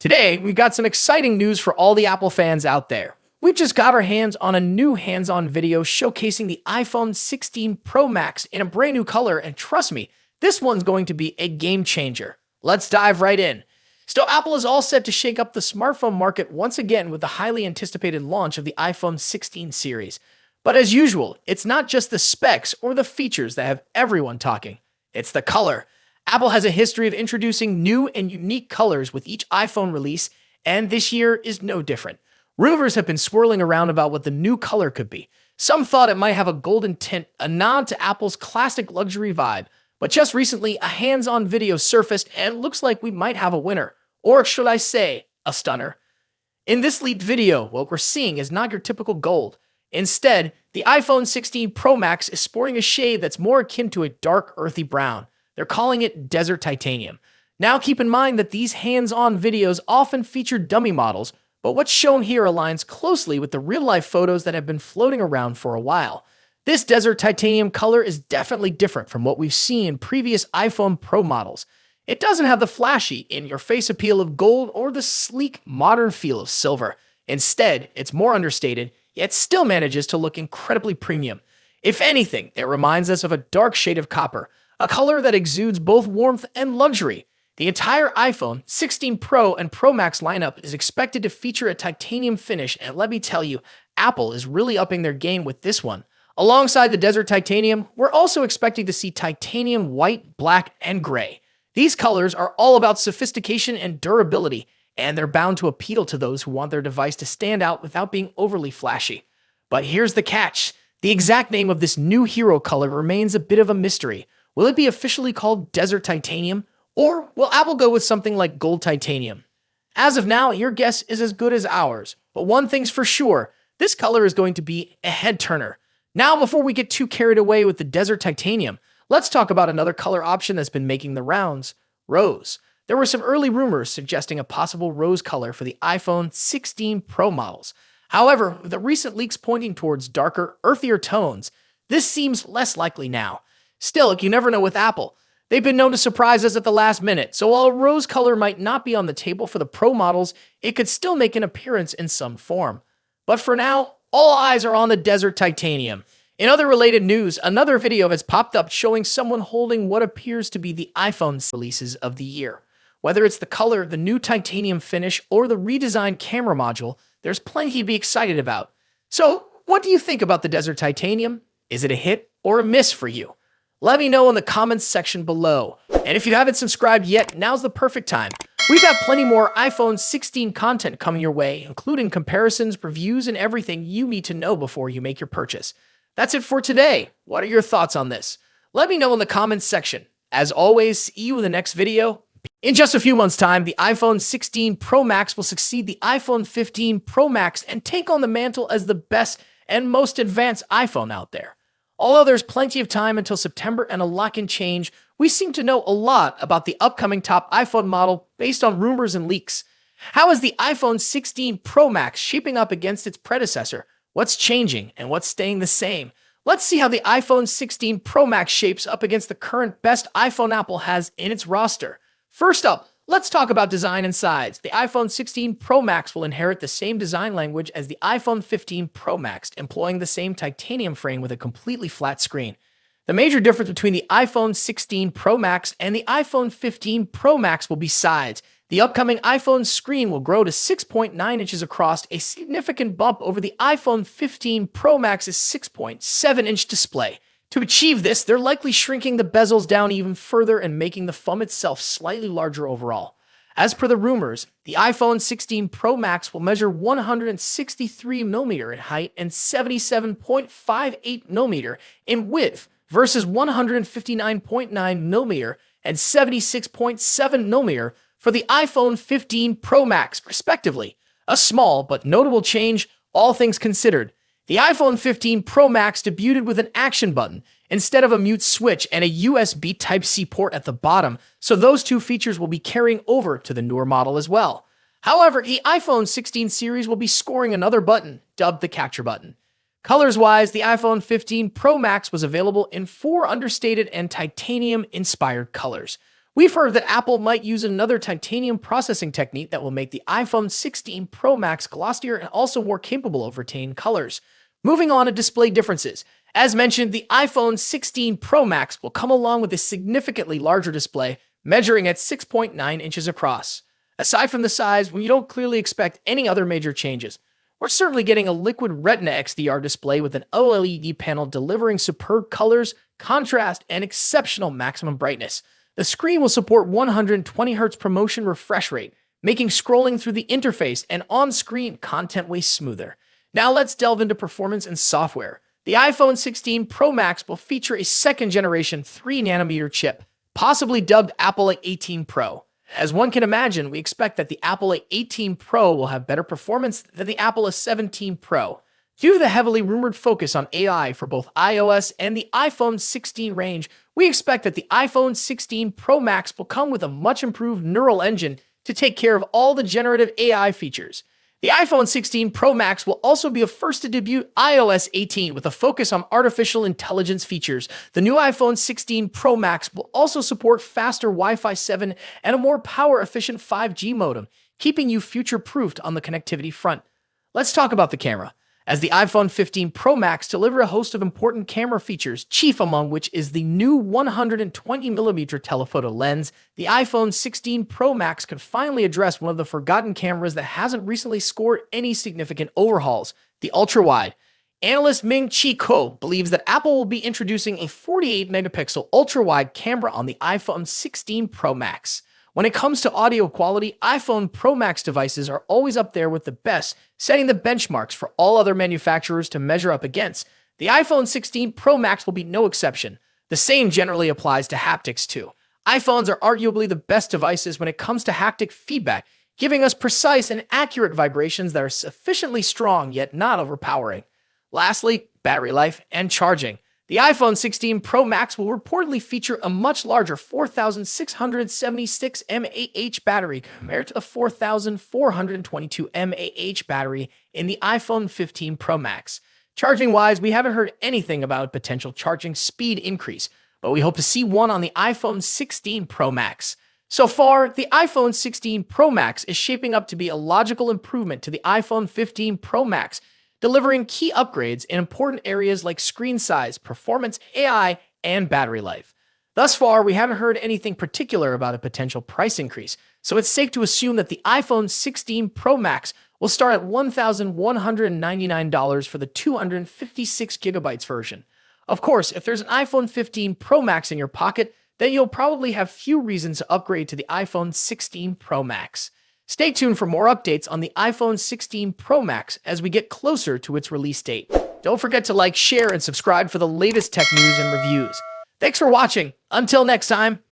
Today, we've got some exciting news for all the Apple fans out there. We just got our hands on a new hands-on video showcasing the iPhone 16 Pro Max in a brand new color, and trust me, this one's going to be a game changer. Let's dive right in. So Apple is all set to shake up the smartphone market once again with the highly anticipated launch of the iPhone 16 series. But as usual, it's not just the specs or the features that have everyone talking. It's the color. Apple has a history of introducing new and unique colors with each iPhone release, and this year is no different. Rumors have been swirling around about what the new color could be. Some thought it might have a golden tint, a nod to Apple's classic luxury vibe. But just recently, a hands-on video surfaced and it looks like we might have a winner. Or should I say, a stunner. In this leaked video, what we're seeing is not your typical gold. Instead, the iPhone 16 Pro Max is sporting a shade that's more akin to a dark, earthy brown. They're calling it Desert Titanium. Now keep in mind that these hands-on videos often feature dummy models, but what's shown here aligns closely with the real-life photos that have been floating around for a while. This Desert Titanium color is definitely different from what we've seen in previous iPhone Pro models. It doesn't have the flashy, in-your-face appeal of gold or the sleek, modern feel of silver. Instead, it's more understated, yet still manages to look incredibly premium. If anything, it reminds us of a dark shade of copper, a color that exudes both warmth and luxury. The entire iPhone 16 Pro and Pro Max lineup is expected to feature a titanium finish, and let me tell you, Apple is really upping their game with this one. Alongside the Desert Titanium, we're also expecting to see titanium white, black, and gray. These colors are all about sophistication and durability, and they're bound to appeal to those who want their device to stand out without being overly flashy. But here's the catch. The exact name of this new hero color remains a bit of a mystery. Will it be officially called Desert Titanium, or will Apple go with something like Gold Titanium? As of now, your guess is as good as ours, but one thing's for sure, this color is going to be a head-turner. Now, before we get too carried away with the Desert Titanium, let's talk about another color option that's been making the rounds: rose. There were some early rumors suggesting a possible rose color for the iPhone 16 Pro models. However, with the recent leaks pointing towards darker, earthier tones, this seems less likely now. Still, you never know with Apple. They've been known to surprise us at the last minute, so while a rose color might not be on the table for the Pro models, it could still make an appearance in some form. But for now, all eyes are on the Desert Titanium. In other related news, another video has popped up showing someone holding what appears to be the iPhone releases of the year. Whether it's the color, the new titanium finish, or the redesigned camera module, there's plenty to be excited about. So, what do you think about the Desert Titanium? Is it a hit or a miss for you? Let me know in the comments section below. And if you haven't subscribed yet, now's the perfect time. We've got plenty more iPhone 16 content coming your way, including comparisons, reviews, and everything you need to know before you make your purchase. That's it for today. What are your thoughts on this? Let me know in the comments section. As always, see you in the next video. In just a few months' time, the iPhone 16 Pro Max will succeed the iPhone 15 Pro Max and take on the mantle as the best and most advanced iPhone out there. Although there's plenty of time until September and a lot can change, we seem to know a lot about the upcoming top iPhone model based on rumors and leaks. How is the iPhone 16 Pro Max shaping up against its predecessor? What's changing and what's staying the same? Let's see how the iPhone 16 Pro Max shapes up against the current best iPhone Apple has in its roster. First up, let's talk about design and size. The iPhone 16 Pro Max will inherit the same design language as the iPhone 15 Pro Max, employing the same titanium frame with a completely flat screen. The major difference between the iPhone 16 Pro Max and the iPhone 15 Pro Max will be size. The upcoming iPhone screen will grow to 6.9 inches across, a significant bump over the iPhone 15 Pro Max's 6.7-inch display. To achieve this, they're likely shrinking the bezels down even further and making the phone itself slightly larger overall. As per the rumors, the iPhone 16 Pro Max will measure 163mm in height and 77.58mm in width versus 159.9mm and 76.7mm for the iPhone 15 Pro Max, respectively. A small but notable change, all things considered. The iPhone 15 Pro Max debuted with an action button instead of a mute switch and a USB Type-C port at the bottom, so those two features will be carrying over to the newer model as well. However, the iPhone 16 series will be scoring another button, dubbed the Capture button. Colors-wise, the iPhone 15 Pro Max was available in 4 understated and titanium-inspired colors. We've heard that Apple might use another titanium processing technique that will make the iPhone 16 Pro Max glossier and also more capable of retaining colors. Moving on to display differences. As mentioned, the iPhone 16 Pro Max will come along with a significantly larger display, measuring at 6.9 inches across. Aside from the size, we don't clearly expect any other major changes. We're certainly getting a liquid Retina XDR display with an OLED panel delivering superb colors, contrast, and exceptional maximum brightness. The screen will support 120Hz promotion refresh rate, making scrolling through the interface and on-screen content way smoother. Now let's delve into performance and software. The iPhone 16 Pro Max will feature a second-generation 3nm chip, possibly dubbed Apple A18 Pro. As one can imagine, we expect that the Apple A18 Pro will have better performance than the Apple A17 Pro. Due to the heavily rumored focus on AI for both iOS and the iPhone 16 range, we expect that the iPhone 16 Pro Max will come with a much improved neural engine to take care of all the generative AI features. The iPhone 16 Pro Max will also be a first to debut iOS 18 with a focus on artificial intelligence features. The new iPhone 16 Pro Max will also support faster Wi-Fi 7 and a more power-efficient 5G modem, keeping you future-proofed on the connectivity front. Let's talk about the camera. As the iPhone 15 Pro Max delivers a host of important camera features, chief among which is the new 120mm telephoto lens, the iPhone 16 Pro Max could finally address one of the forgotten cameras that hasn't recently scored any significant overhauls, the ultra-wide. Analyst Ming-Chi Kuo believes that Apple will be introducing a 48-megapixel ultra-wide camera on the iPhone 16 Pro Max. When it comes to audio quality, iPhone Pro Max devices are always up there with the best, setting the benchmarks for all other manufacturers to measure up against. The iPhone 16 Pro Max will be no exception. The same generally applies to haptics too. iPhones are arguably the best devices when it comes to haptic feedback, giving us precise and accurate vibrations that are sufficiently strong yet not overpowering. Lastly, battery life and charging. The iPhone 16 Pro Max will reportedly feature a much larger 4,676 mAh battery compared to the 4,422 mAh battery in the iPhone 15 Pro Max. Charging-wise, we haven't heard anything about a potential charging speed increase, but we hope to see one on the iPhone 16 Pro Max. So far, the iPhone 16 Pro Max is shaping up to be a logical improvement to the iPhone 15 Pro Max, delivering key upgrades in important areas like screen size, performance, AI, and battery life. Thus far, we haven't heard anything particular about a potential price increase, so it's safe to assume that the iPhone 16 Pro Max will start at $1,199 for the 256GB version. Of course, if there's an iPhone 15 Pro Max in your pocket, then you'll probably have few reasons to upgrade to the iPhone 16 Pro Max. Stay tuned for more updates on the iPhone 16 Pro Max as we get closer to its release date. Don't forget to like, share, and subscribe for the latest tech news and reviews. Thanks for watching. Until next time.